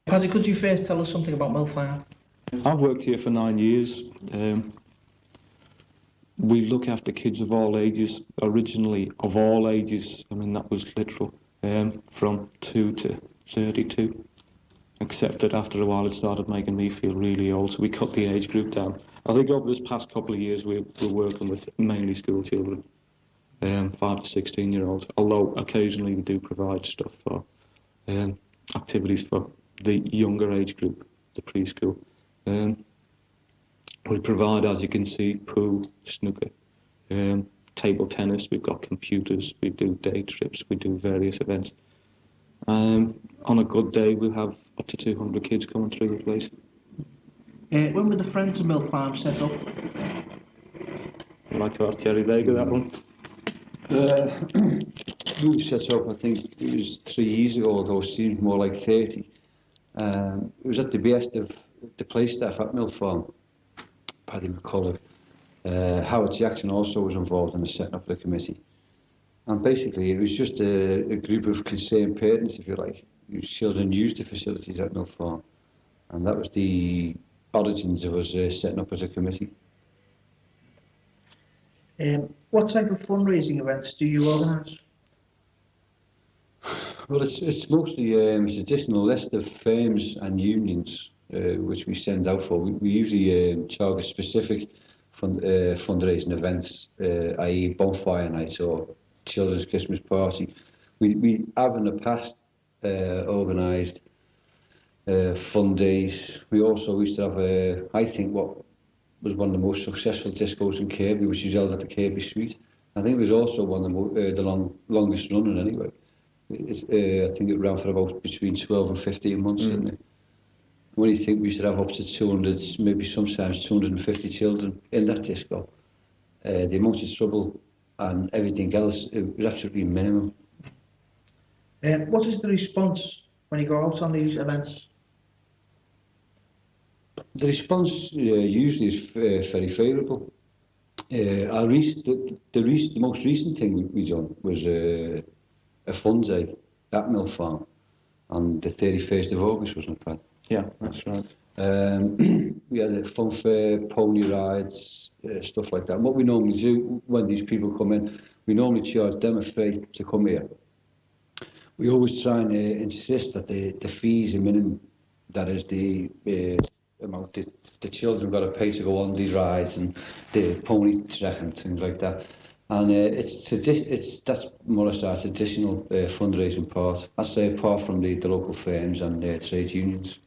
Paddy, could you first tell us something about Mill Farm? I've worked here for 9 years. We look after kids of all ages, originally of all ages. I mean, that was literal, from 2 to 32. Except that after a while it started making me feel really old, so we cut the age group down. I think over this past couple of years we're working with mainly school children, 5 to 16-year-olds, although occasionally we do provide stuff for activities for the younger age group, the preschool. We provide, as you can see, pool, snooker, table tennis, we've got computers, we do day trips, we do various events. On a good day we'll have up to 200 kids coming through the place. When were the Friends of Mill Farm set up? I'd like to ask Gerry Beyga that one. We were set up, I think it was 3 years ago, although it seemed more like 30. It was at the behest of the play staff at Mill Farm, Paddy, McCulloch. Howard Jackson also was involved in the setting up of the committee. And basically it was just a group of concerned parents, if you like, whose children used the facilities at Mill Farm. And that was the origins of us setting up as a committee. What type of fundraising events do you organise? Well, it's mostly a traditional list of firms and unions which we send out for. We usually target specific fundraising events, i.e. bonfire nights or children's Christmas party. We have in the past organised fun days. We also used to have, I think, what was one of the most successful discos in Kirby, which was held at the Kirby Suite. I think it was also one of the longest running anyway. I think it ran for about between 12 and 15 months, didn't it? When you think we should have up to 200, maybe sometimes 250 children in that disco, the amount of trouble and everything else, it was absolutely minimum. What is the response when you go out on these events? The response usually is very favourable. The most recent thing we done was a fun day at Mill Farm on the 31st of August, wasn't it, Pat? Yeah, that's right. We had a fun fair, pony rides, stuff like that. And what we normally do when these people come in, we normally charge them a fee to come here. We always try and insist that the fees are minimum. That is the amount that the children got to pay to go on these rides and the pony trek and things like that. And that's more or less our traditional fundraising part. I say apart from the local firms and trade unions.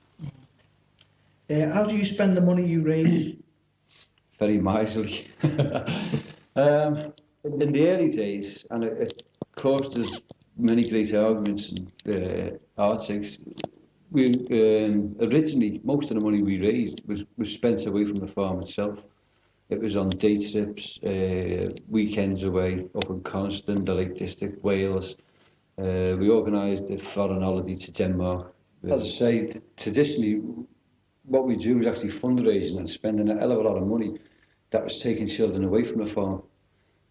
How do you spend the money you raise? Very miserly. In the early days, and it caused us many great arguments and articles, we originally, most of the money we raised was spent away from the farm itself. It was on day trips, weekends away, up in Coniston, the Lake District, Wales. We organised a foreign holiday to Denmark. As I say, traditionally, what we do is actually fundraising and spending a hell of a lot of money that was taking children away from the farm.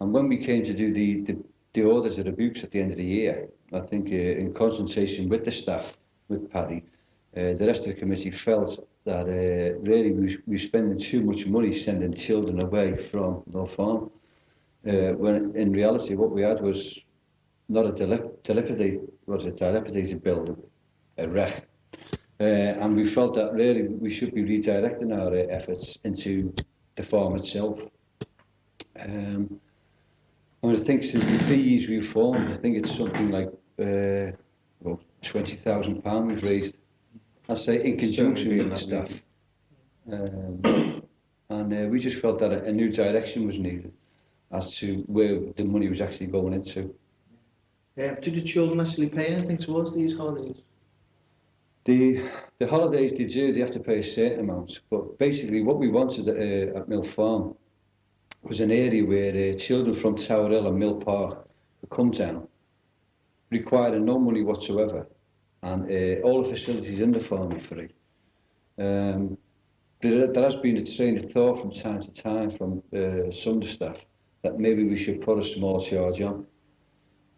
And when we came to do the orders of the books at the end of the year, I think in consultation with the staff, with Paddy, the rest of the committee felt that really we were spending too much money sending children away from the farm. When in reality what we had was not a dilapidated building, a wreck. And we felt that really we should be redirecting our efforts into the farm itself. I mean, I think since the 3 years we've formed, I think it's something like well, £20,000 we've raised. I say in conjunction with the staff. And we just felt that a new direction was needed as to where the money was actually going into. Did the children actually pay anything towards these holidays? The holidays they do, they have to pay a certain amount. But basically what we wanted at Mill Farm was an area where children from Tower Hill and Mill Park would come down, requiring no money whatsoever, and all the facilities in the farm are free. There has been a train of thought from time to time from some of the staff that maybe we should put a small charge on.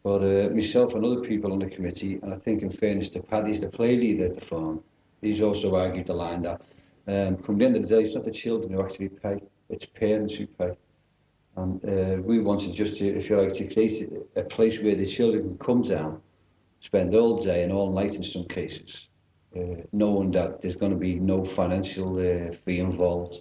But myself and other people on the committee, and I think in fairness to Paddy's the play leader at the farm, he's also argued the line that come the end of the day, it's not the children who actually pay, it's parents who pay. And we wanted just to, if you like, to create a place where the children can come down, spend all day and all night in some cases, knowing that there's going to be no financial fee involved.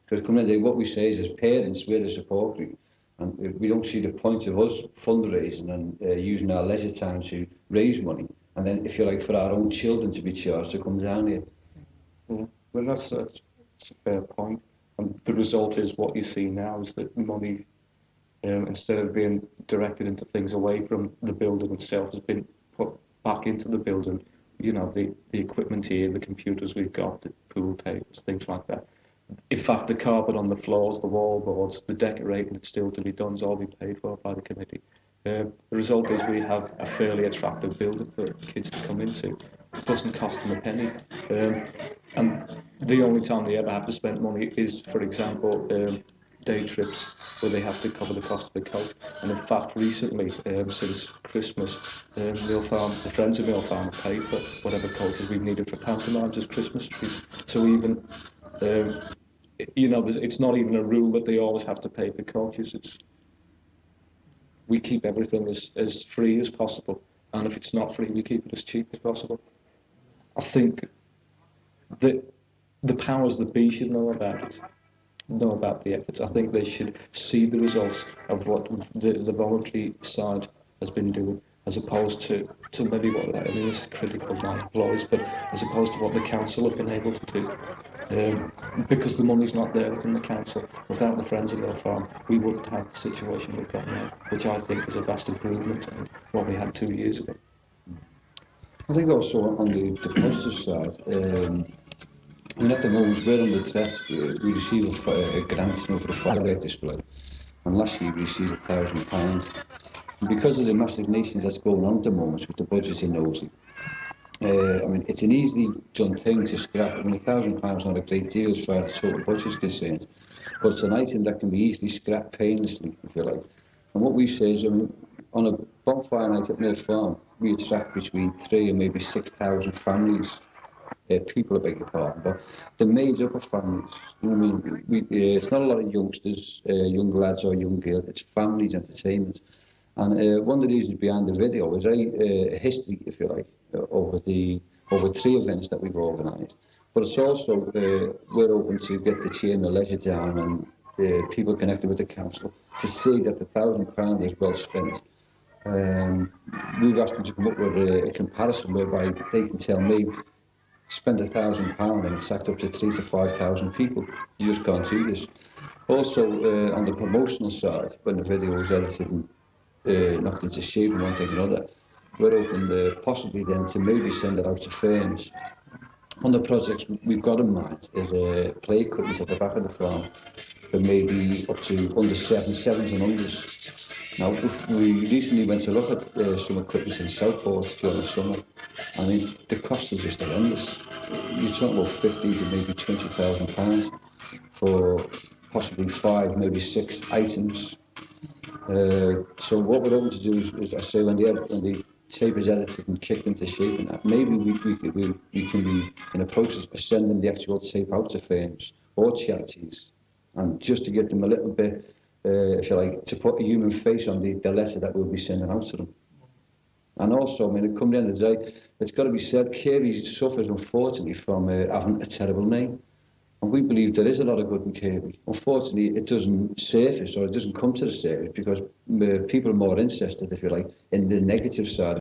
Because come in the day, what we say is, as parents, we're the support group, and we don't see the point of us fundraising and using our leisure time to raise money, and then, if you like, for our own children to be charged to come down here. Yeah. Well, that's a fair point. And the result is what you see now is that money, instead of being directed into things away from the building itself, has been put back into the building. You know, the equipment here, the computers we've got, the pool tables, things like that. In fact, the carpet on the floors, the wallboards, the decorating that's still to be done is all be paid for by the committee. The result is we have a fairly attractive building for kids to come into. It doesn't cost them a penny. And the only time they ever have to spend money is, for example, day trips where they have to cover the cost of the coach. And in fact, recently, since Christmas, the friends of Mill Farm have paid for whatever coaches we've needed for pantomimes as Christmas trees. So even, you know, it's not even a rule that they always have to pay for coaches. We keep everything as free as possible, and if it's not free, we keep it as cheap as possible. I think that the powers that be should know about the efforts. I think they should see the results of what the voluntary side has been doing, as opposed to maybe what, I mean, it's critical of my employees, but as opposed to what the council have been able to do. Because the money's not there within the council. Without the Friends of Mill Farm, we wouldn't have the situation we've got now, which I think is a vast improvement on what we had 2 years ago. I think also on the positive side, I mean, at the moment we're under threat. We received a grant for a firework display, and last year we received £1,000. And because of the massive nations that's going on at the moment with the budget in Knowsley, I mean, it's an easily done thing to scrap. I mean, £1,000 is not a great deal as far as the total budget is concerned, but it's an item that can be easily scrapped painlessly, if you like. And what we say is, I mean, on a bonfire night at Mill Farm, we attract between 3,000 and maybe 6,000 families. People, I beg your pardon, but they're made up of families. You know what I mean? It's not a lot of youngsters, young lads or young girls. It's families entertainment. And one of the reasons behind the video is a history, if you like, over 3 events that we've organised. But it's also we're open to get the chairman of leisure down and people connected with the council to see that the £1,000 is well spent. We've asked them to come up with a comparison whereby they can tell me, spend £1,000 and attract up to 3,000 to 5,000 people. You just can't do this. Also, on the promotional side, when the video was edited and knocked into shape and one thing and another, we're open possibly then to maybe send it out to firms. One of the projects we've got in mind is play equipment at the back of the farm for maybe up to under 7s and unders. Now, we recently went to look at some equipment in Southport during the summer. I mean, the cost is just horrendous. You're talking about 50 to maybe £20,000 for possibly 5, maybe 6 items. So what we're hoping to do is I say, when the tape is edited and kicked into shape, and that, maybe we can be in a process of sending the actual tape out to firms or charities, and just to get them a little bit, if you like, to put a human face on the letter that we'll be sending out to them. And also, I mean, come the end of the day, it's got to be said, Gerry suffers, unfortunately, from having a terrible name. And we believe there is a lot of good in Gerry. Unfortunately, it doesn't surface, or it doesn't come to the surface, because people are more interested, if you like, in the negative side.